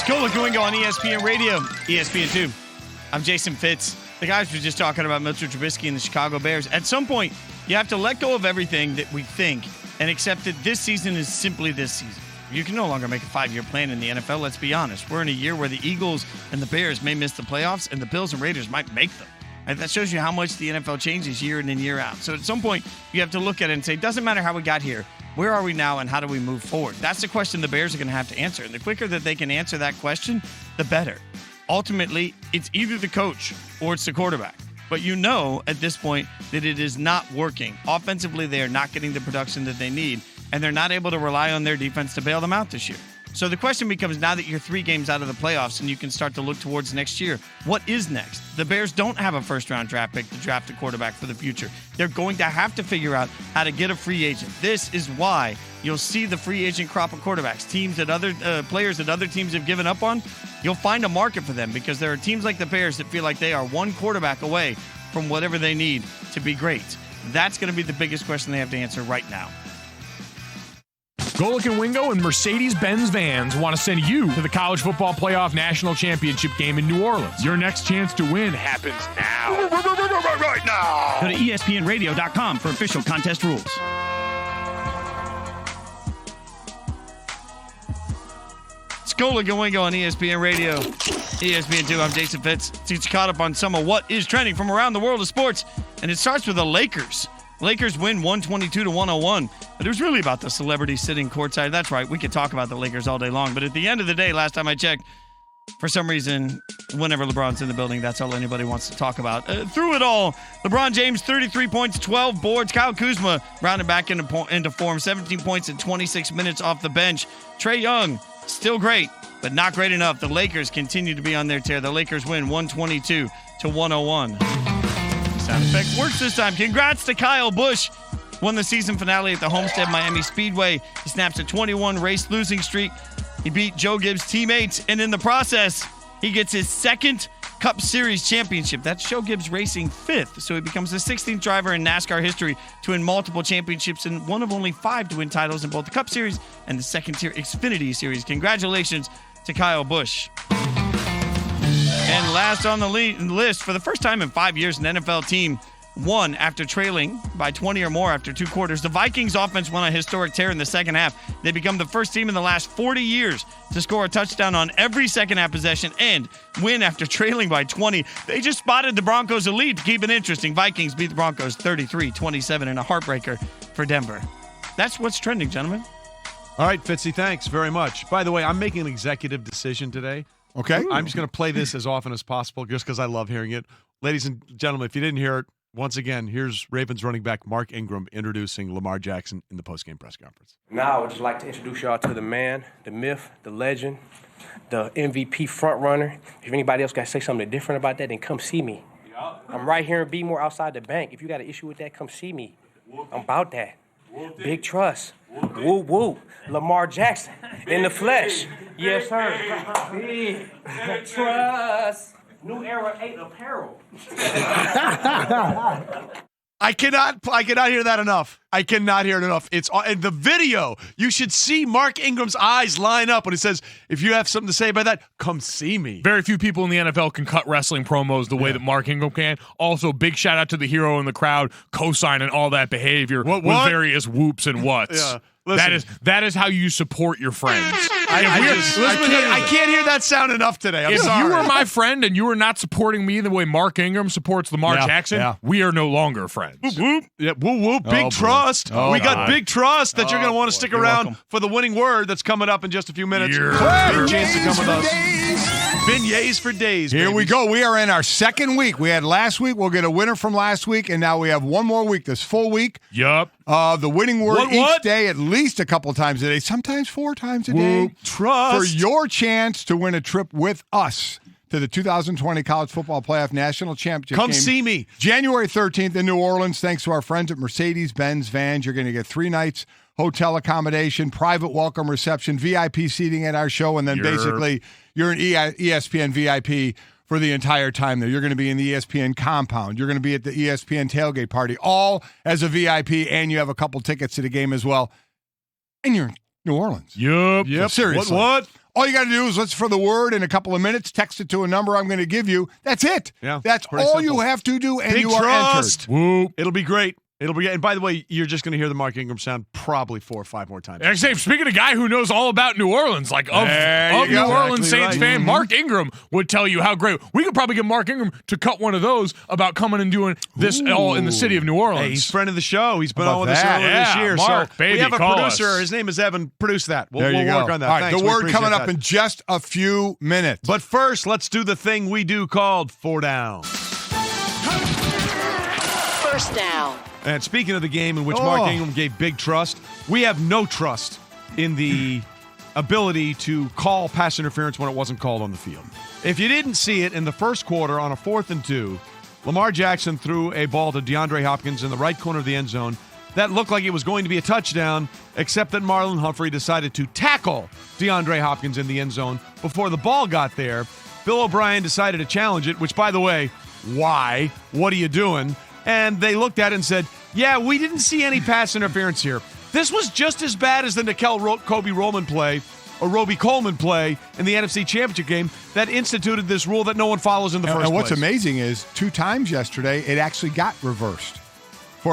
Golic and Wingo on ESPN Radio, ESPN2. I'm Jason Fitz. The guys were just talking about Mitchell Trubisky and the Chicago Bears. At some point, you have to let go of everything that we think and accept that this season is simply this season. You can no longer make a 5-year plan in the NFL, let's be honest. We're in a year where the Eagles and the Bears may miss the playoffs, and the Bills and Raiders might make them. And that shows you how much the NFL changes year in and year out. So at some point, you have to look at it and say, it doesn't matter how we got here. Where are we now, and how do we move forward? That's the question the Bears are going to have to answer. And the quicker that they can answer that question, the better. Ultimately, it's either the coach or it's the quarterback. But you know at this point that it is not working. Offensively, they are not getting the production that they need, and they're not able to rely on their defense to bail them out this year. So the question becomes, now that you're 3 games out of the playoffs and you can start to look towards next year, what is next? The Bears don't have a first-round draft pick to draft a quarterback for the future. They're going to have to figure out how to get a free agent. This is why you'll see the free agent crop of quarterbacks. Teams that other players that other teams have given up on, you'll find a market for them because there are teams like the Bears that feel like they are one quarterback away from whatever they need to be great. That's going to be the biggest question they have to answer right now. Golic and Wingo and Mercedes-Benz vans want to send you to the College Football Playoff National Championship game in New Orleans. Your next chance to win happens now. Right now. Go to ESPNradio.com for official contest rules. It's Golic and Wingo on ESPN Radio, ESPN2. I'm Jason Fitz. It's caught up on some of what is trending from around the world of sports, and it starts with the Lakers. Lakers win 122-101, but it was really about the celebrities sitting courtside. That's right, we could talk about the Lakers all day long, but at the end of the day, last time I checked, for some reason, whenever LeBron's in the building, that's all anybody wants to talk about. Through it all, LeBron James, 33 points, 12 boards. Kyle Kuzma rounded back into form, 17 points in 26 minutes off the bench. Trae Young, still great, but not great enough. The Lakers continue to be on their tear. The Lakers win 122-101. Sound effect works this time. Congrats to Kyle Busch. Won the season finale at the Homestead Miami Speedway. He snaps a 21-race losing streak. He beat Joe Gibbs' teammates, and in the process, he gets his second Cup Series championship. That's Joe Gibbs Racing 5th, so he becomes the 16th driver in NASCAR history to win multiple championships and one of only 5 to win titles in both the Cup Series and the second-tier Xfinity Series. Congratulations to Kyle Busch. And last on the list, for the first time in 5 years, an NFL team won after trailing by 20 or more after 2 quarters. The Vikings offense won a historic tear in the second half. They become the first team in the last 40 years to score a touchdown on every second half possession and win after trailing by 20. They just spotted the Broncos' a lead to keep it interesting. Vikings beat the Broncos 33-27 in a heartbreaker for Denver. That's what's trending, gentlemen. All right, Fitzy, thanks very much. By the way, I'm making an executive decision today. Okay. I'm just going to play this as often as possible just because I love hearing it. Ladies and gentlemen, if you didn't hear it, once again, here's Ravens running back Mark Ingram introducing Lamar Jackson in the postgame press conference. Now, I would just like to introduce y'all to the man, the myth, the legend, the MVP front runner. If anybody else got to say something different about that, then come see me. I'm right here in Bmore outside the bank. If you got an issue with that, come see me. I'm about that. Big trust. Woo woo. Lamar Jackson in the flesh. Yes, sir. Big trust. New Era 8 apparel. I cannot hear that enough. I cannot hear it enough. It's in the video. You should see Mark Ingram's eyes line up when he says, if you have something to say about that, come see me. Very few people in the NFL can cut wrestling promos the way that Mark Ingram can. Also, big shout out to the hero in the crowd co-signing all that behavior with various whoops and whats. Yeah. Listen, that is how you support your friends. I can't hear that sound enough today. I'm if sorry. you were my friend and you were not supporting me the way Mark Ingram supports Lamar Jackson, we are no longer friends. Whoop, whoop. Yeah, whoop, whoop. Big trust. We got big trust that you're going to want to stick around for the winning word that's coming up in just a few minutes. Big chance to come with us. Beignets for days. Here we go. We are in our second week. We had last week. We'll get a winner from last week, and now we have one more week, this full week. Yup. The winning word each day, at least a couple times a day, sometimes 4 times a day. Trust. For your chance to win a trip with us to the 2020 College Football Playoff National Championship Come game. see me. January 13th in New Orleans, thanks to our friends at Mercedes-Benz Vans. You're going to get 3 nights hotel accommodation, private welcome reception, VIP seating at our show, and then basically you're an ESPN VIP for the entire time there. You're going to be in the ESPN compound. You're going to be at the ESPN tailgate party, all as a VIP, and you have a couple tickets to the game as well. And you're in New Orleans. Yep. So seriously. What? All you got to do is look for the word in a couple of minutes, text it to a number I'm going to give you. That's it. Yeah, that's all simple. you have to do, and Big you are trust. entered. Whoop. It'll be great. And by the way, you're just going to hear the Mark Ingram sound probably 4 or 5 more times. Actually, speaking of a guy who knows all about New Orleans, like of New Orleans Saints fan, Mark Ingram would tell you how great. We could probably get Mark Ingram to cut one of those about coming and doing this all in the city of New Orleans. Hey, he's a friend of the show. He's been on with us that? earlier this year. Mark, so baby, we have a call producer. us. His name is Evan. Produce that. We'll work on that. All right, Thanks. the We word coming appreciate up that. in just a few minutes. But first, let's do the thing we do called 4 Down. First down. And speaking of the game in which Mark Ingram gave big trust, we have no trust in the ability to call pass interference when it wasn't called on the field. If you didn't see it in the first quarter on a 4th and 2, Lamar Jackson threw a ball to DeAndre Hopkins in the right corner of the end zone. That looked like it was going to be a touchdown, except that Marlon Humphrey decided to tackle DeAndre Hopkins in the end zone before the ball got there. Bill O'Brien decided to challenge it, which, by the way, why? What are you doing? And they looked at it and said, yeah, we didn't see any pass interference here. This was just as bad as the Kobe Roman play or Roby Coleman play in the NFC Championship game that instituted this rule that no one follows in the first place. And what's amazing is 2 times yesterday it actually got reversed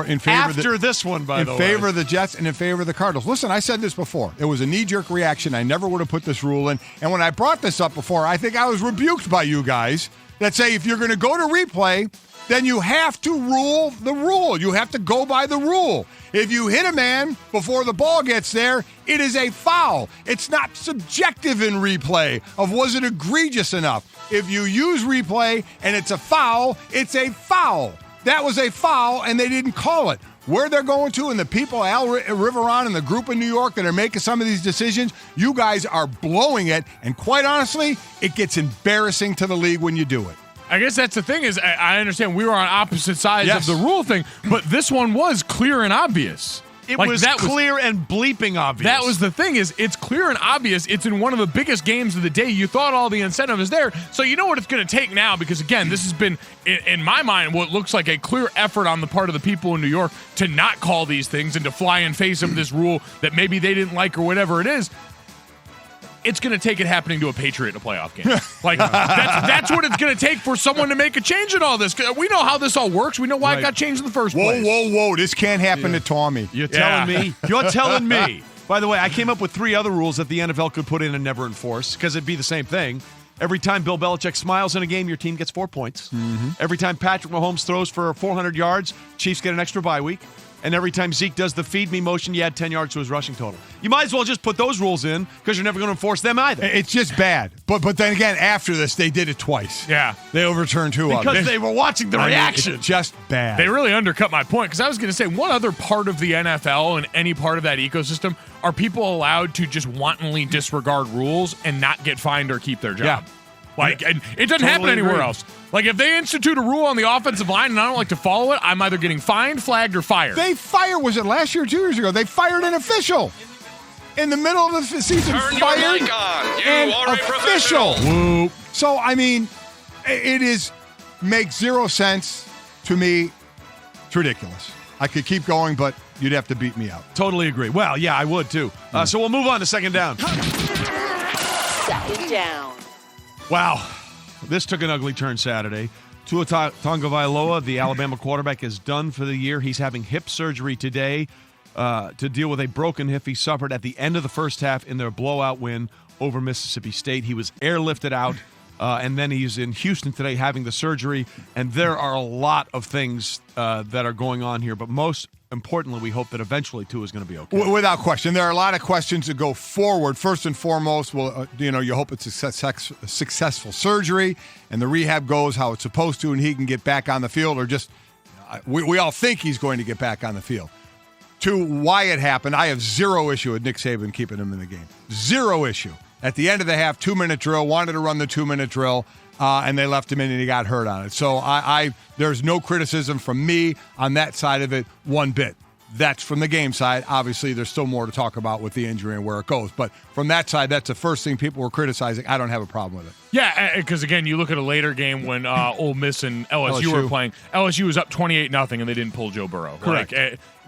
in favor of this one, by the way. In favor of the Jets and in favor of the Cardinals. Listen, I said this before. It was a knee-jerk reaction. I never would have put this rule in. And when I brought this up before, I think I was rebuked by you guys that say if you're going to go to replay, then you have to rule the rule. You have to go by the rule. If you hit a man before the ball gets there, it is a foul. It's not subjective in replay of was it egregious enough. If you use replay and it's a foul, it's a foul. That was a foul, and they didn't call it. Where they're going to and the people, Al Riveron and the group in New York that are making some of these decisions, you guys are blowing it. And quite honestly, it gets embarrassing to the league when you do it. I guess that's the thing is I understand we were on opposite sides of the rule thing, but this one was clear and obvious. It was clear and bleeping obvious. That was the thing is it's clear and obvious. It's in one of the biggest games of the day. You thought all the incentive is there. So you know what it's going to take now because, again, this has been, in my mind, what looks like a clear effort on the part of the people in New York to not call these things and to fly in face of this rule that maybe they didn't like or whatever it is. It's going to take it happening to a Patriot in a playoff game. Like, that's what it's going to take for someone to make a change in all this. We know how this all works. We know why it got changed in the first place. Whoa. This can't happen to Tommy. You're telling me? You're telling me. By the way, I came up with 3 other rules that the NFL could put in and never enforce because it'd be the same thing. Every time Bill Belichick smiles in a game, your team gets 4 points. Mm-hmm. Every time Patrick Mahomes throws for 400 yards, Chiefs get an extra bye week. And every time Zeke does the feed me motion, you add 10 yards to his rushing total. You might as well just put those rules in because you're never going to enforce them either. It's just bad. But then again, after this, they did it twice. Yeah. They overturned 2 of them. Because they were watching the reaction. It's just bad. They really undercut my point because I was going to say one other part of the NFL and any part of that ecosystem are people allowed to just wantonly disregard rules and not get fined or keep their job. Yeah. Like, and it doesn't happen anywhere else. Like, if they institute a rule on the offensive line and I don't like to follow it, I'm either getting fined, flagged, or fired. Was it last year or 2 years ago? They fired an official. In the middle of the season, fired an official. Whoop. So, I mean, it makes 0 sense to me. It's ridiculous. I could keep going, but you'd have to beat me out. Totally agree. Well, yeah, I would too. So we'll move on to second down. Second down. Wow. This took an ugly turn Saturday. Tua Tagovailoa, the Alabama quarterback, is done for the year. He's having hip surgery today to deal with a broken hip he suffered at the end of the first half in their blowout win over Mississippi State. He was airlifted out, and then he's in Houston today having the surgery. And there are a lot of things that are going on here, but most importantly, we hope that eventually Tua is going to be okay. Without question. There are a lot of questions that go forward. First and foremost, you hope it's a successful surgery and the rehab goes how it's supposed to and he can get back on the field, or just we all think he's going to get back on the field. To why it happened, I have 0 issue with Nick Saban keeping him in the game. 0 issue. At the end of the half, 2-minute drill, wanted to run the 2-minute drill, and they left him in and he got hurt on it. So there's no criticism from me on that side of it one bit. That's from the game side. Obviously, there's still more to talk about with the injury and where it goes. But from that side, that's the first thing people were criticizing. I don't have a problem with it. Yeah, because again, you look at a later game when Ole Miss and LSU were playing. LSU was up 28-0, and they didn't pull Joe Burrow. Correct.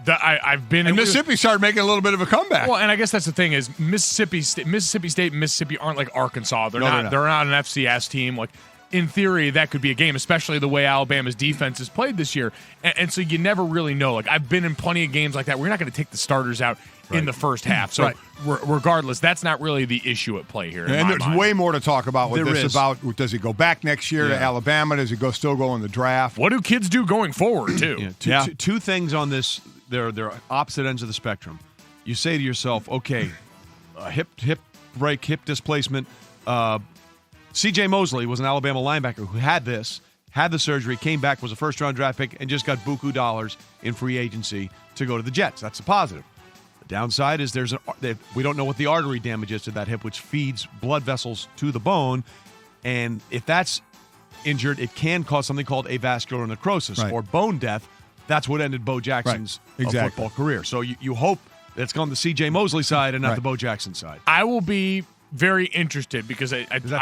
I've been and Mississippi started making a little bit of a comeback. Well, and I guess that's the thing is Mississippi State and Mississippi aren't like Arkansas. They're not an FCS team. Like, in theory, that could be a game, especially the way Alabama's defense has played this year. And so you never really know. Like, I've been in plenty of games like that. We're not going to take the starters out in the first half. So regardless, that's not really the issue at play here. And there's way more to talk about with this. About does he go back next year to Alabama? Does he still go in the draft? What do kids do going forward, too? Two things on this. They're opposite ends of the spectrum. You say to yourself, okay, hip break, hip displacement. C.J. Mosley was an Alabama linebacker who had the surgery, came back, was a first-round draft pick, and just got buku dollars in free agency to go to the Jets. That's a positive. The downside is we don't know what the artery damage is to that hip, which feeds blood vessels to the bone. And if that's injured, it can cause something called avascular necrosis or bone death. That's what ended Bo Jackson's football career. So you hope that it's gone the C.J. Mosley side and not the Bo Jackson side. I will be very interested because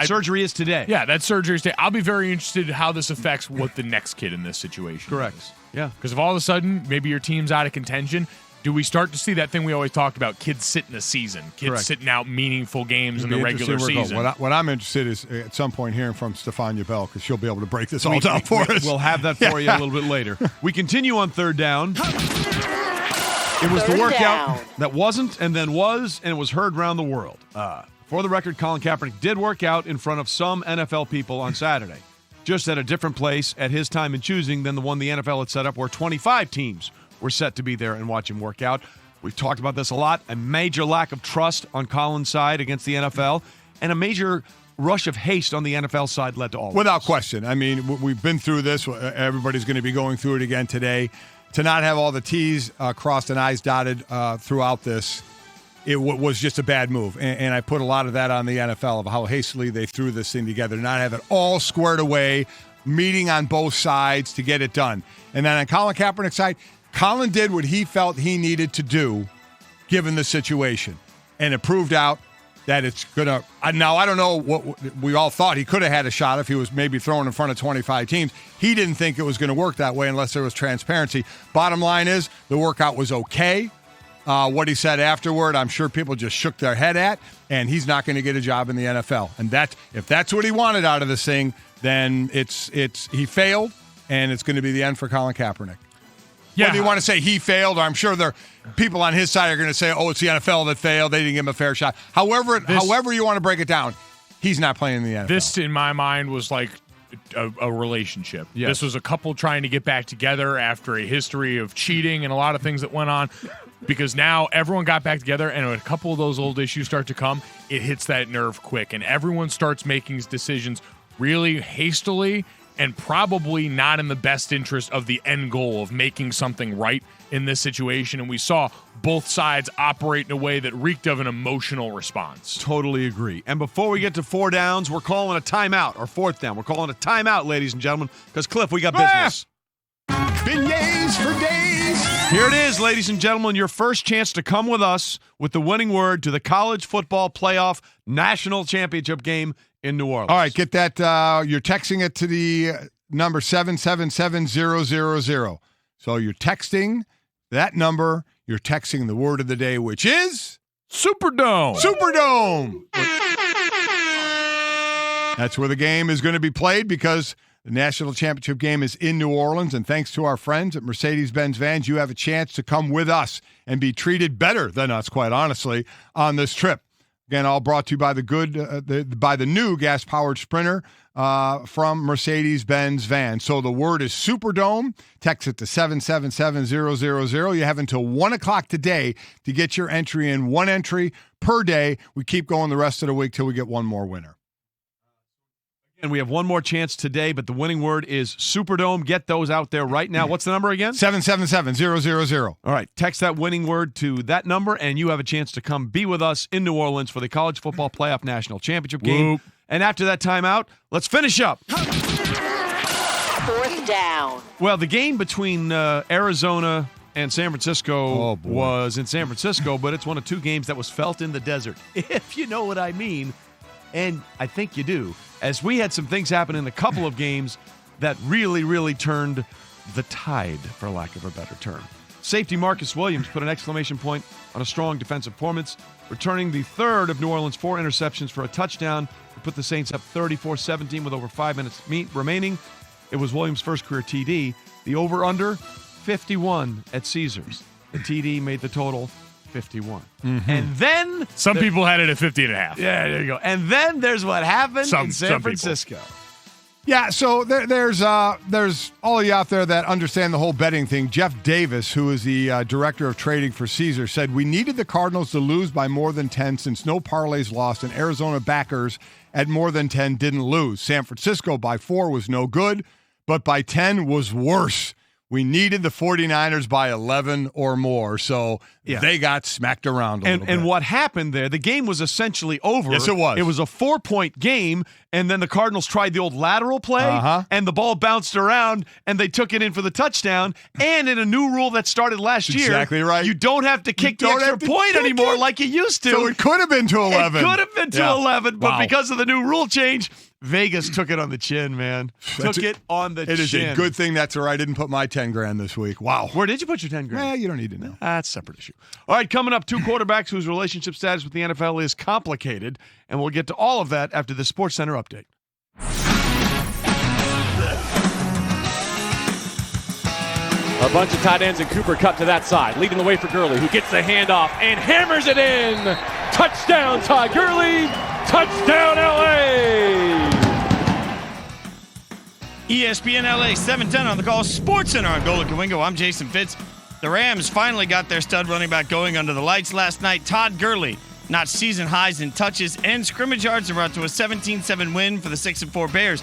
surgery is today. Yeah, that surgery is today. I'll be very interested in how this affects what the next kid in this situation is. Yeah. Because if all of a sudden maybe your team's out of contention, do we start to see that thing we always talked about, kids sitting a season, kids sitting out meaningful games in the regular season? What I'm interested is at some point hearing from Stefania Bell because she'll be able to break this all down for us. We'll have that for you a little bit later. We continue on third down. It was the workout that wasn't and then was, and it was heard around the world. For the record, Colin Kaepernick did work out in front of some NFL people on Saturday, just at a different place at his time in choosing than the one the NFL had set up where 25 teams were set to be there and watch him work out. We've talked about this a lot. A major lack of trust on Colin's side against the NFL and a major rush of haste on the NFL side led to all Without question. I mean, we've been through this. Everybody's going to be going through it again today. To not have all the T's crossed and I's dotted throughout this, it was just a bad move. And I put a lot of that on the NFL of how hastily they threw this thing together, not have it all squared away, meeting on both sides to get it done. And then on Colin Kaepernick's side, Colin did what he felt he needed to do given the situation. And it proved out that it's going to – now, I don't know what we all thought. He could have had a shot if he was maybe thrown in front of 25 teams. He didn't think it was going to work that way unless there was transparency. Bottom line is the workout was okay. What he said afterward, I'm sure people just shook their head at, and he's not going to get a job in the NFL. And if that's what he wanted out of this thing, then he failed, and it's going to be the end for Colin Kaepernick. Yeah. Whether you want to say he failed, or I'm sure there people on his side are going to say, oh, it's the NFL that failed. They didn't give him a fair shot. However you want to break it down, he's not playing in the NFL. This, in my mind, was like a relationship. Yes. This was a couple trying to get back together after a history of cheating and a lot of things that went on. Because now everyone got back together, and when a couple of those old issues start to come, it hits that nerve quick, and everyone starts making decisions really hastily and probably not in the best interest of the end goal of making something right in this situation. And we saw both sides operate in a way that reeked of an emotional response. Totally agree. And before we get to four downs, we're calling a timeout, or fourth down. We're calling a timeout, ladies and gentlemen, because, Cliff, we got business. Beignets for days. Here it is, ladies and gentlemen, your first chance to come with us with the winning word to the College Football Playoff National Championship game in New Orleans. All right, get that. You're texting it to the number 777-000. So you're texting that number. You're texting the word of the day, which is Superdome. Superdome. That's where the game is going to be played because the national championship game is in New Orleans. And thanks to our friends at Mercedes-Benz Vans, you have a chance to come with us and be treated better than us, quite honestly, on this trip. Again, all brought to you by the new gas-powered Sprinter from Mercedes-Benz Vans. So the word is Superdome. Text it to 777-000. You have until 1 o'clock today to get your entry in. One entry per day. We keep going the rest of the week till we get one more winner. And we have one more chance today, but the winning word is Superdome. Get those out there right now. What's the number again? 777-000. All right, text that winning word to that number, and you have a chance to come be with us in New Orleans for the College Football Playoff National Championship game. Whoop. And after that timeout, let's finish up. Fourth down. Well, the game between Arizona and San Francisco was in San Francisco, but it's one of two games that was felt in the desert, if you know what I mean. And I think you do, as we had some things happen in a couple of games that really, really turned the tide, for lack of a better term. Safety Marcus Williams put an exclamation point on a strong defensive performance, returning the third of New Orleans' 4 interceptions for a touchdown to put the Saints up 34-17 with over 5 minutes remaining. It was Williams' first career TD. The over-under, 51 at Caesars. The TD made the total 51. Mm-hmm. And then... Some people had it at 50.5. Yeah, there you go. And then there's what happened in San Francisco. Yeah, so there's all of you out there that understand the whole betting thing. Jeff Davis, who is the director of trading for Caesars, said, we needed the Cardinals to lose by more than 10 since no parlays lost and Arizona backers at more than 10 didn't lose. San Francisco by 4 was no good, but by 10 was worse. We needed the 49ers by 11 or more, so they got smacked around a little bit. And what happened there, the game was essentially over. Yes, it was. It was a 4-point game, and then the Cardinals tried the old lateral play, and the ball bounced around, and they took it in for the touchdown. And in a new rule that started last year, exactly right. You don't have to kick the extra point anymore like you used to. So it could have been to 11. It could have been to 11, but because of the new rule change, Vegas took it on the chin, man. Took it on the chin. It is a good thing that's where I didn't put my 10 grand this week. Wow. Where did you put your 10 grand? You don't need to know. That's a separate issue. All right, coming up, 2 quarterbacks whose relationship status with the NFL is complicated, and we'll get to all of that after the SportsCenter update. A bunch of tight ends and Cooper Kupp to that side, leading the way for Gurley, who gets the handoff and hammers it in. Touchdown, Todd Gurley. Touchdown, LA. ESPN LA 710 on the call. SportsCenter on Golic and Wingo. I'm Jason Fitz. The Rams finally got their stud running back going under the lights last night. Todd Gurley notched season highs in touches and scrimmage yards and brought to a 17-7 win for the 6-4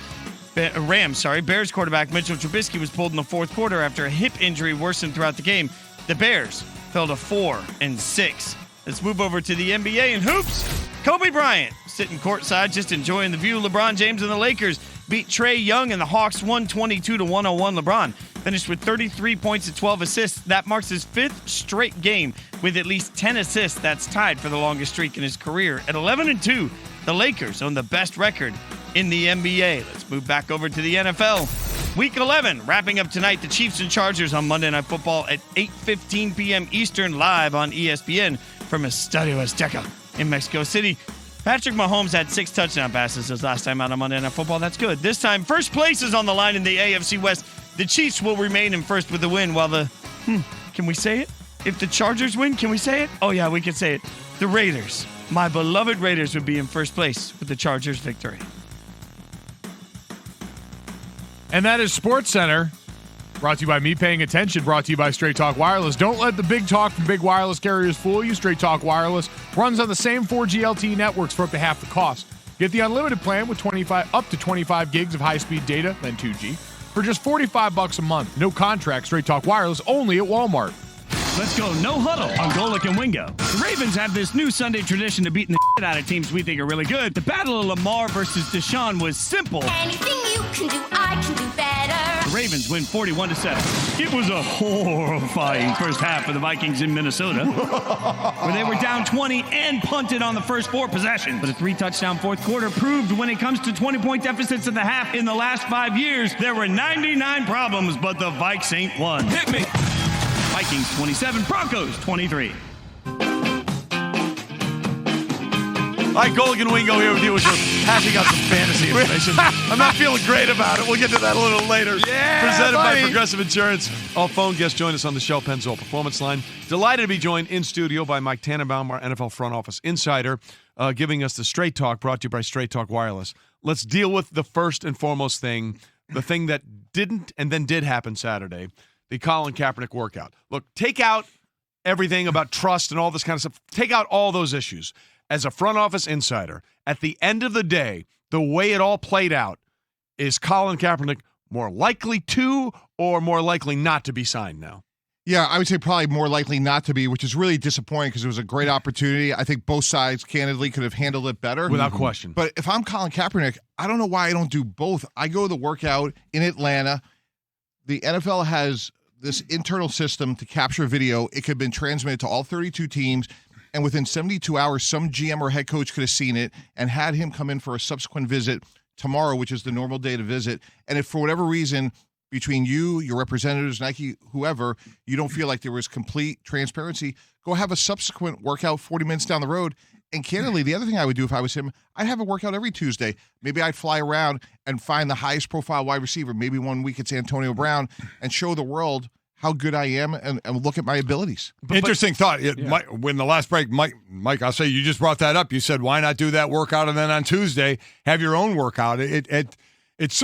Rams. Bears quarterback Mitchell Trubisky was pulled in the fourth quarter after a hip injury worsened throughout the game. The Bears fell to 4-6. Let's move over to the NBA and hoops. Kobe Bryant sitting courtside, just enjoying the view. LeBron James and the Lakers beat Trae Young and the Hawks 122-101. LeBron finished with 33 points and 12 assists. That marks his 5th straight game with at least 10 assists. That's tied for the longest streak in his career. At 11-2, the Lakers own the best record in the NBA. Let's move back over to the NFL. Week 11, wrapping up tonight, the Chiefs and Chargers on Monday Night Football at 8:15 p.m. Eastern, live on ESPN from Estadio Azteca in Mexico City. Patrick Mahomes had 6 touchdown passes his last time out on Monday Night Football. That's good. This time, first place is on the line in the AFC West. The Chiefs will remain in first with the win, while the, can we say it? If the Chargers win, can we say it? Oh, yeah, we can say it. The Raiders, my beloved Raiders, would be in first place with the Chargers' victory. And that is SportsCenter, brought to you by Me Paying Attention, brought to you by Straight Talk Wireless. Don't let the big talk from big wireless carriers fool you. Straight Talk Wireless runs on the same 4G LTE networks for up to half the cost. Get the unlimited plan with up to 25 gigs of high-speed data, then 2G, for just $45 a month. No contract. Straight Talk Wireless, only at Walmart. Let's go no huddle on Golic and Wingo. The Ravens have this new Sunday tradition of beating the shit out of teams we think are really good. The battle of Lamar versus Deshaun was simple. Anything you can do, I can do better. The Ravens win 41-7. It was a horrifying first half for the Vikings in Minnesota, where they were down 20 and punted on the first 4 possessions. But a 3-touchdown fourth quarter proved when it comes to 20-point deficits at the half in the last 5 years, there were 99 problems, but the Vikes ain't one. Hit me. Vikings 27, Broncos 23. All right, Golic and Wingo here with you as you're hashing out some fantasy information. I'm not feeling great about it. We'll get to that a little later. Presented by Progressive Insurance. All phone guests join us on the Shell Pennzoil Performance Line. Delighted to be joined in studio by Mike Tannenbaum, our NFL front office insider, giving us the Straight Talk, brought to you by Straight Talk Wireless. Let's deal with the first and foremost thing, the thing that didn't and then did happen Saturday, the Colin Kaepernick workout. Look, take out everything about trust and all this kind of stuff. Take out all those issues. As a front office insider, at the end of the day, the way it all played out, is Colin Kaepernick more likely to or more likely not to be signed now? Yeah, I would say probably more likely not to be, which is really disappointing because it was a great opportunity. I think both sides, candidly, could have handled it better. Without question. But if I'm Colin Kaepernick, I don't know why I don't do both. I go to the workout in Atlanta. The NFL has this internal system to capture video. It could have been transmitted to all 32 teams, and within 72 hours, some GM or head coach could have seen it and had him come in for a subsequent visit tomorrow, which is the normal day to visit. And if for whatever reason, between you, your representatives, Nike, whoever, you don't feel like there was complete transparency, go have a subsequent workout 40 minutes down the road. And candidly, the other thing I would do if I was him, I'd have a workout every Tuesday. Maybe I'd fly around and find the highest profile wide receiver. Maybe one week it's Antonio Brown, and show the world how good I am and look at my abilities. Interesting thought. When the last break, Mike, I'll say you just brought that up. You said, why not do that workout and then on Tuesday have your own workout? It's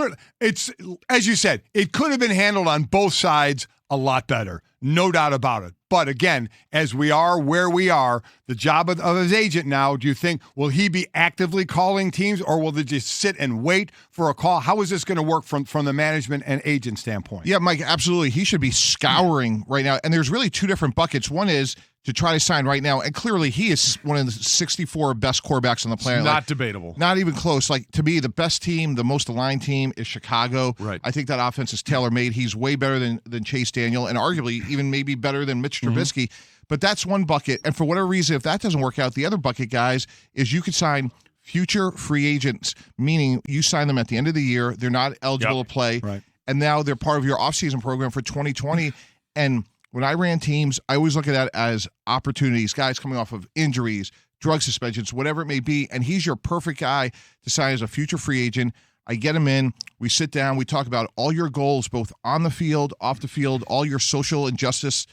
as you said, it could have been handled on both sides a lot better. No doubt about it. But again, as we are where we are, the job of his agent now, do you think, will he be actively calling teams, or will they just sit and wait for a call? How is this going to work from the management and agent standpoint? Yeah, Mike, absolutely. He should be scouring right now. And there's really two different buckets. One is to try to sign right now. And clearly he is one of the 64 best quarterbacks on the planet. It's not debatable. Not even close. Like, to me, the best team, the most aligned team is Chicago. Right. I think that offense is tailor-made. He's way better than Chase Daniel, and arguably even maybe better than Mitch Trubisky. But that's one bucket. And for whatever reason, if that doesn't work out, the other bucket, guys, is you could sign future free agents, meaning you sign them at the end of the year. They're not eligible to play. Right. And now they're part of your offseason program for 2020. And when I ran teams, I always look at that as opportunities, guys coming off of injuries, drug suspensions, whatever it may be. And he's your perfect guy to sign as a future free agent. I get him in. We sit down. We talk about all your goals, both on the field, off the field, all your social injustice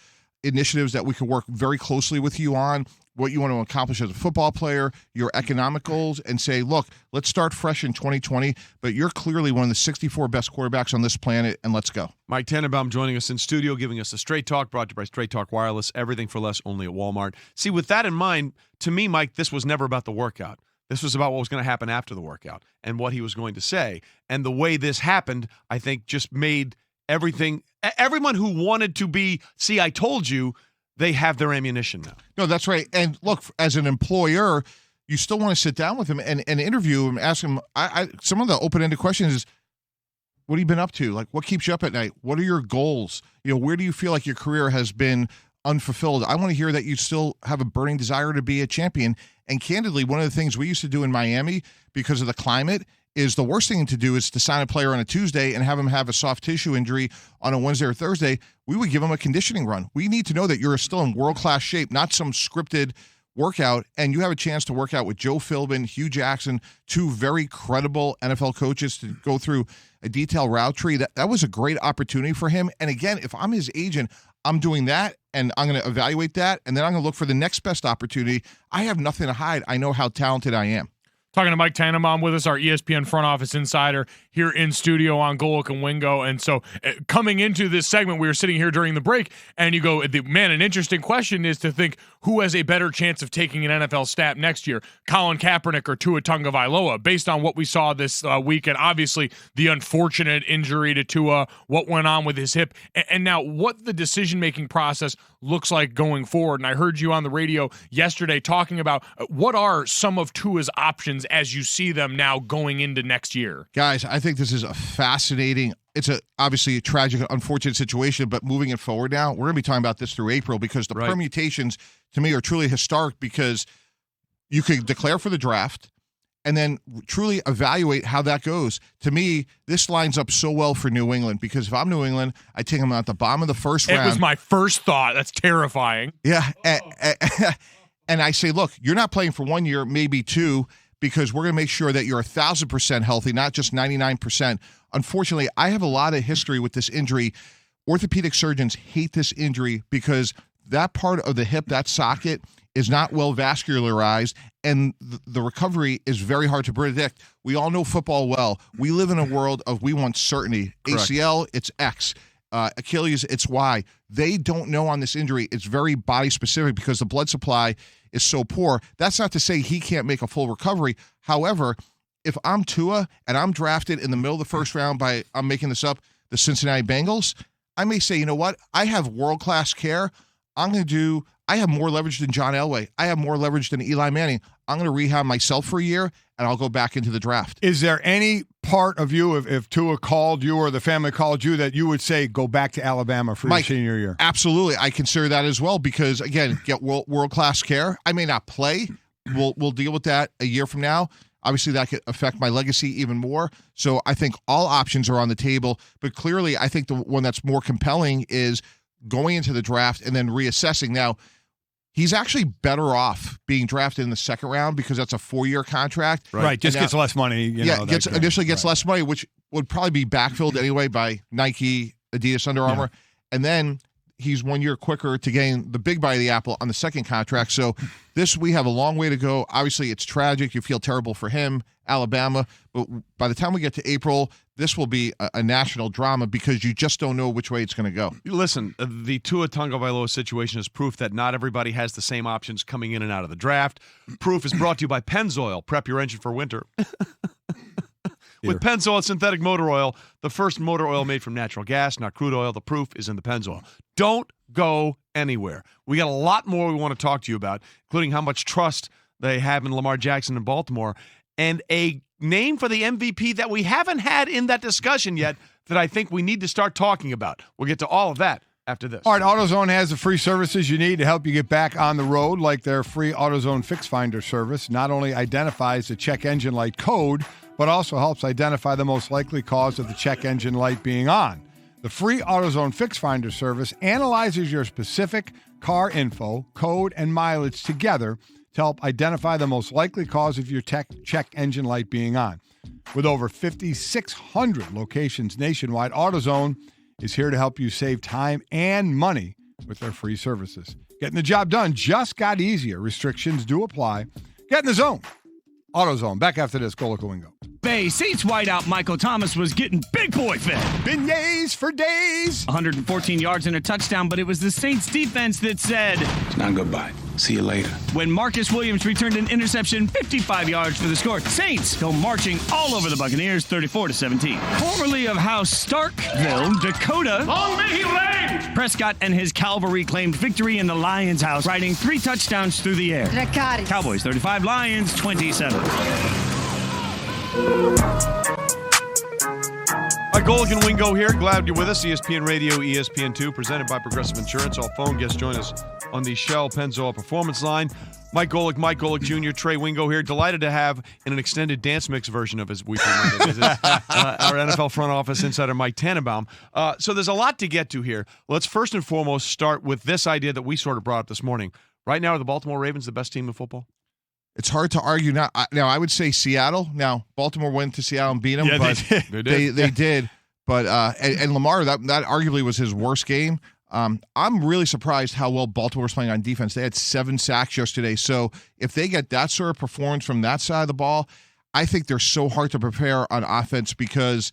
initiatives that we can work very closely with you on, what you want to accomplish as a football player, your economic goals, and say, look, let's start fresh in 2020, but you're clearly one of the 64 best quarterbacks on this planet, and let's go. Mike Tannenbaum joining us in studio, giving us a Straight Talk, brought to you by Straight Talk Wireless, everything for less, only at Walmart. See, with that in mind, to me, Mike, this was never about the workout. This was about what was going to happen after the workout and what he was going to say. And the way this happened, I think, just made everyone who wanted to be, see, I told you, they have their ammunition now. No, that's right. And look, as an employer, you still want to sit down with him and interview him, ask him. Some of the open-ended questions is, what have you been up to? Like, what keeps you up at night? What are your goals? Where do you feel like your career has been unfulfilled? I want to hear that you still have a burning desire to be a champion. And candidly, one of the things we used to do in Miami because of the climate is the worst thing to do is to sign a player on a Tuesday and have him have a soft tissue injury on a Wednesday or Thursday. We would give him a conditioning run. We need to know that you're still in world-class shape, not some scripted workout, and you have a chance to work out with Joe Philbin, Hugh Jackson, two very credible NFL coaches to go through a detailed route tree. That was a great opportunity for him. And again, if I'm his agent, I'm doing that, and I'm going to evaluate that, and then I'm going to look for the next best opportunity. I have nothing to hide. I know how talented I am. Talking to Mike Tannenbaum with us, our ESPN front office insider here in studio on Golic and Wingo. And so coming into this segment, we were sitting here during the break, and you go, man, an interesting question is to think who has a better chance of taking an NFL stab next year, Colin Kaepernick or Tua Tagovailoa, based on what we saw this week, and obviously the unfortunate injury to Tua, what went on with his hip, and now what the decision-making process looks like going forward. And I heard you on the radio yesterday talking about what are some of Tua's options as you see them now going into next year. Guys, I think this is a fascinating, it's obviously a tragic, unfortunate situation, but moving it forward now, we're going to be talking about this through April because the permutations to me are truly historic because you could declare for the draft and then truly evaluate how that goes. To me, this lines up so well for New England because if I'm New England, I take them at the bottom of the first round. It was my first thought. That's terrifying. Yeah. And I say, look, you're not playing for 1 year, maybe two, because we're going to make sure that you're 1,000% healthy, not just 99%. Unfortunately, I have a lot of history with this injury. Orthopedic surgeons hate this injury because that part of the hip, that socket, is not well vascularized, and the recovery is very hard to predict. We all know football well. We live in a world of we want certainty. Correct. ACL, it's X. Achilles, it's Y. They don't know on this injury. It's very body specific because the blood supply is so poor. That's not to say he can't make a full recovery. However, if I'm Tua and I'm drafted in the middle of the first round by, I'm making this up, the Cincinnati Bengals, I may say, you know what? I have world-class care. I have more leverage than John Elway. I have more leverage than Eli Manning. I'm going to rehab myself for a year, and I'll go back into the draft. Is there any part of you, if Tua called you or the family called you, that you would say go back to Alabama for Mike, your senior year? Absolutely. I consider that as well because, again, get world-class care. I may not play. We'll deal with that a year from now. Obviously, that could affect my legacy even more. So I think all options are on the table. But clearly, I think the one that's more compelling is going into the draft and then reassessing. Now, he's actually better off being drafted in the second round because that's a 4-year contract. Right. Just gets less money. Initially gets less money, which would probably be backfilled anyway by Nike, Adidas, Under Armour. Yeah. And then he's 1 year quicker to gain the big bite of the apple on the second contract. So we have a long way to go. Obviously, it's tragic. You feel terrible for him, Alabama. But by the time we get to April, this will be a national drama because you just don't know which way it's going to go. Listen, the Tua Tagovailoa situation is proof that not everybody has the same options coming in and out of the draft. Proof is brought to you by Pennzoil. Prep your engine for winter. With Pennzoil synthetic motor oil, the first motor oil made from natural gas, not crude oil. The proof is in the Pennzoil. Don't go anywhere. We got a lot more we want to talk to you about, including how much trust they have in Lamar Jackson in Baltimore, and a name for the MVP that we haven't had in that discussion yet that I think we need to start talking about. We'll get to all of that after this. All right, AutoZone has the free services you need to help you get back on the road, like their free AutoZone Fix Finder service. Not only identifies the check engine light code, but also helps identify the most likely cause of the check engine light being on. The free AutoZone Fix Finder service analyzes your specific car info, code, and mileage together to help identify the most likely cause of your check engine light being on. With over 5,600 locations nationwide, AutoZone is here to help you save time and money with their free services. Getting the job done just got easier. Restrictions do apply. Get in the zone. AutoZone. Back after this, Golic Wingo. Bay Saints wideout Michael Thomas was getting big boy fed. Beignets for days. 114 yards and a touchdown, but it was the Saints defense that said, "It's not goodbye. See you later." When Marcus Williams returned an interception, 55 yards for the score. Saints go marching all over the Buccaneers, 34-17. Formerly of House Starkville, Dakota. Long may he reign! Prescott and his cavalry claimed victory in the Lions' house, riding 3 touchdowns through the air. Cowboys 35, Lions 27. All right, Golic and Wingo here. Glad you're with us. ESPN Radio, ESPN2, presented by Progressive Insurance. All phone guests join us on the Shell Pennzoil Performance Line. Mike Golic Jr., Trey Wingo here. Delighted to have in an extended dance mix version of his weekly Monday visit our NFL front office insider Mike Tannenbaum. So there's a lot to get to here. Let's first and foremost start with this idea that we sort of brought up this morning. Right now, are the Baltimore Ravens the best team in football? It's hard to argue now. I would say Seattle. Now, Baltimore went to Seattle and beat them. Yeah, but they did. But and Lamar, that arguably was his worst game. I'm really surprised how well Baltimore's playing on defense. They had 7 sacks yesterday. So if they get that sort of performance from that side of the ball, I think they're so hard to prepare on offense because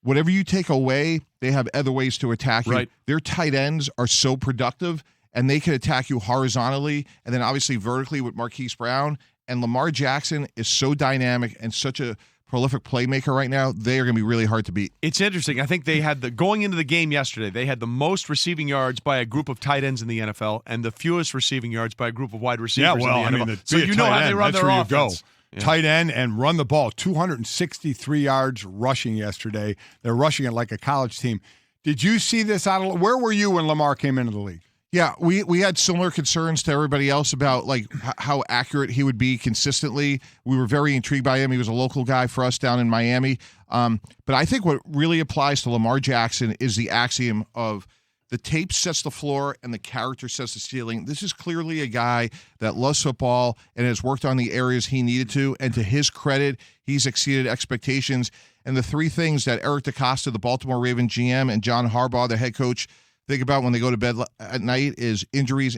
whatever you take away, they have other ways to attack you. Right. Their tight ends are so productive, and they can attack you horizontally and then obviously vertically with Marquise Brown. And Lamar Jackson is so dynamic and such a prolific playmaker right now, they are going to be really hard to beat. It's interesting. I think they had going into the game yesterday, they had the most receiving yards by a group of tight ends in the NFL and the fewest receiving yards by a group of wide receivers in the NFL. So you know how they run their offense. Go. Yeah. Tight end and run the ball. 263 yards rushing yesterday. They're rushing it like a college team. Did you see this out of where were you when Lamar came into the league? Yeah, we had similar concerns to everybody else about like how accurate he would be consistently. We were very intrigued by him. He was a local guy for us down in Miami. But I think what really applies to Lamar Jackson is the axiom of the tape sets the floor and the character sets the ceiling. This is clearly a guy that loves football and has worked on the areas he needed to. And to his credit, he's exceeded expectations. And the 3 things that Eric DeCosta, the Baltimore Ravens GM, and John Harbaugh, the head coach, think about when they go to bed at night is injuries,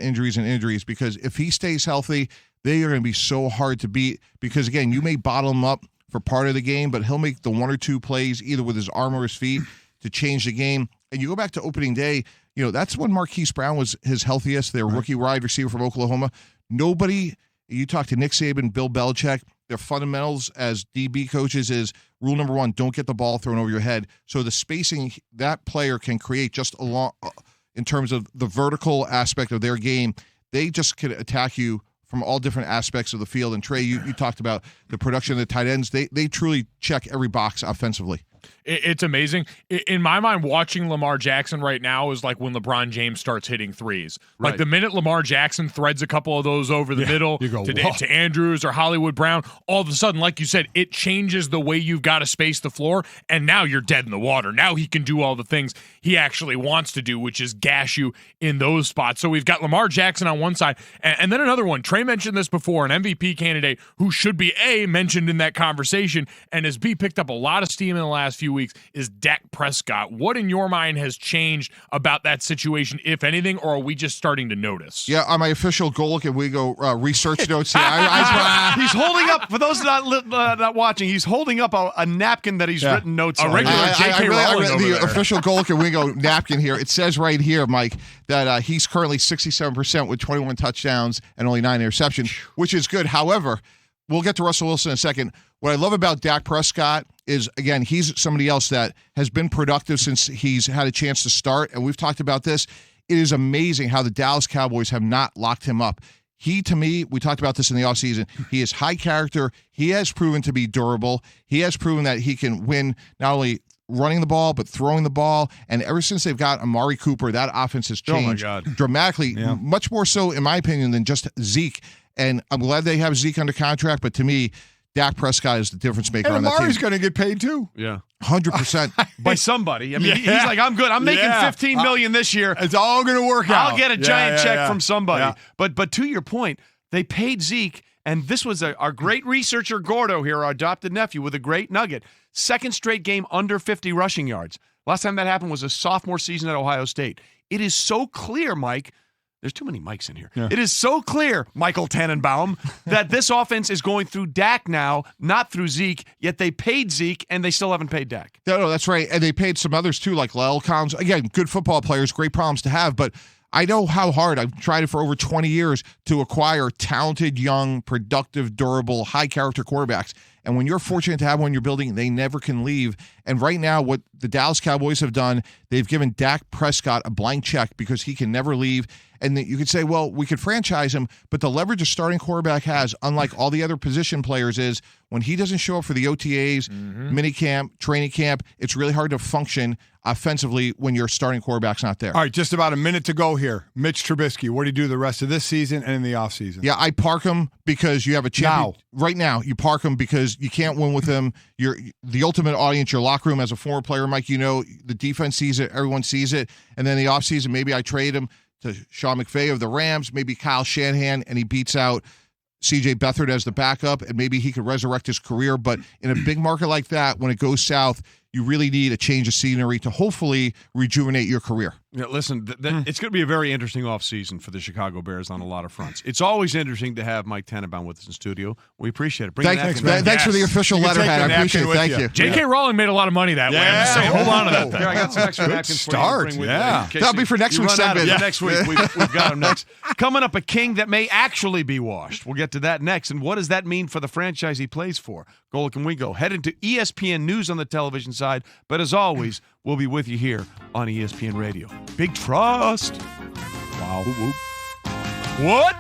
because if he stays healthy, they are going to be so hard to beat because, again, you may bottle him up for part of the game, but he'll make the 1 or 2 plays either with his arm or his feet to change the game. And you go back to opening day, that's when Marquise Brown was his healthiest, their rookie wide receiver from Oklahoma. Nobody, you talk to Nick Saban, Bill Belichick, their fundamentals as DB coaches is rule number 1, don't get the ball thrown over your head. So the spacing that player can create just along in terms of the vertical aspect of their game, they just can attack you from all different aspects of the field. And Trey, you talked about the production of the tight ends. They truly check every box offensively. It's amazing. In my mind, watching Lamar Jackson right now is like when LeBron James starts hitting threes. Like the minute Lamar Jackson threads a couple of those over the middle to Andrews or Hollywood Brown, all of a sudden, like you said, it changes the way you've got to space the floor, and now you're dead in the water. Now he can do all the things he actually wants to do, which is gash you in those spots. So we've got Lamar Jackson on one side, and then another one. Trey mentioned this before, an MVP candidate who should be mentioned in that conversation, and has picked up a lot of steam in the last few weeks, is Dak Prescott. What in your mind has changed about that situation, if anything, or are we just starting to notice? Yeah, on my official Golic and Wingo research notes here, he's holding up, for those not watching, he's holding up a napkin that he's written notes on. A regular J.K. Rowling over the there. official Golic and Wingo napkin here. It says right here, Mike, that he's currently 67% with 21 touchdowns and only 9 interceptions, which is good. However, we'll get to Russell Wilson in a second. What I love about Dak Prescott is, again, he's somebody else that has been productive since he's had a chance to start, and we've talked about this. It is amazing how the Dallas Cowboys have not locked him up. He, to me, we talked about this in the offseason, he is high character. He has proven to be durable. He has proven that he can win not only running the ball, but throwing the ball. And ever since they've got Amari Cooper, that offense has changed dramatically, much more so, in my opinion, than just Zeke. And I'm glad they have Zeke under contract, but to me, Dak Prescott is the difference maker on that team. And Amari's going to get paid too. Yeah. 100%. By somebody. I mean, he's like, I'm good. I'm making $15 million this year. It's all going to work out. I'll get a giant check from somebody. Yeah. But to your point, they paid Zeke, and this was our great researcher, Gordo here, our adopted nephew, with a great nugget. Second straight game under 50 rushing yards. Last time that happened was a sophomore season at Ohio State. It is so clear, Mike. There's too many mics in here. Yeah. It is so clear, Michael Tannenbaum, that this offense is going through Dak now, not through Zeke, yet they paid Zeke, and they still haven't paid Dak. No, that's right. And they paid some others, too, like Lyle Collins. Again, good football players, great problems to have, but I know how hard. I've tried it for over 20 years to acquire talented, young, productive, durable, high-character quarterbacks. And when you're fortunate to have one in your building, they never can leave. And right now, what the Dallas Cowboys have done, they've given Dak Prescott a blank check because he can never leave. And you could say, well, we could franchise him, but the leverage a starting quarterback has, unlike all the other position players, is when he doesn't show up for the OTAs, minicamp, training camp, it's really hard to function offensively when your starting quarterback's not there. All right, just about a minute to go here. Mitch Trubisky, what do you do the rest of this season and in the offseason? Yeah, I park him because you have a champion. Right now, you park him because you can't win with him. You're the ultimate audience, your locker room as a former player, Mike, you know, the defense sees it, everyone sees it. And then the offseason, maybe I trade him to Sean McVay of the Rams, maybe Kyle Shanahan, and he beats out C.J. Beathard as the backup, and maybe he could resurrect his career. But in a big market like that, when it goes south, you really need a change of scenery to hopefully rejuvenate your career. Yeah, listen, it's going to be a very interesting offseason for the Chicago Bears on a lot of fronts. It's always interesting to have Mike Tannenbaum with us in studio. We appreciate it. Thanks for the official letterhead. I appreciate it. Thank you. J.K. Rowling made a lot of money that way. I'm just saying, hold on to that thing. Here, I got some extra napkins for you. That'll be for next week's segment. Next week, we've got him next. Coming up, a king that may actually be washed. We'll get to that next. And what does that mean for the franchise he plays for? Golic and Wingo head into ESPN News on the television side. But as always, we'll be with you here on ESPN Radio. Big trust. Wow. What?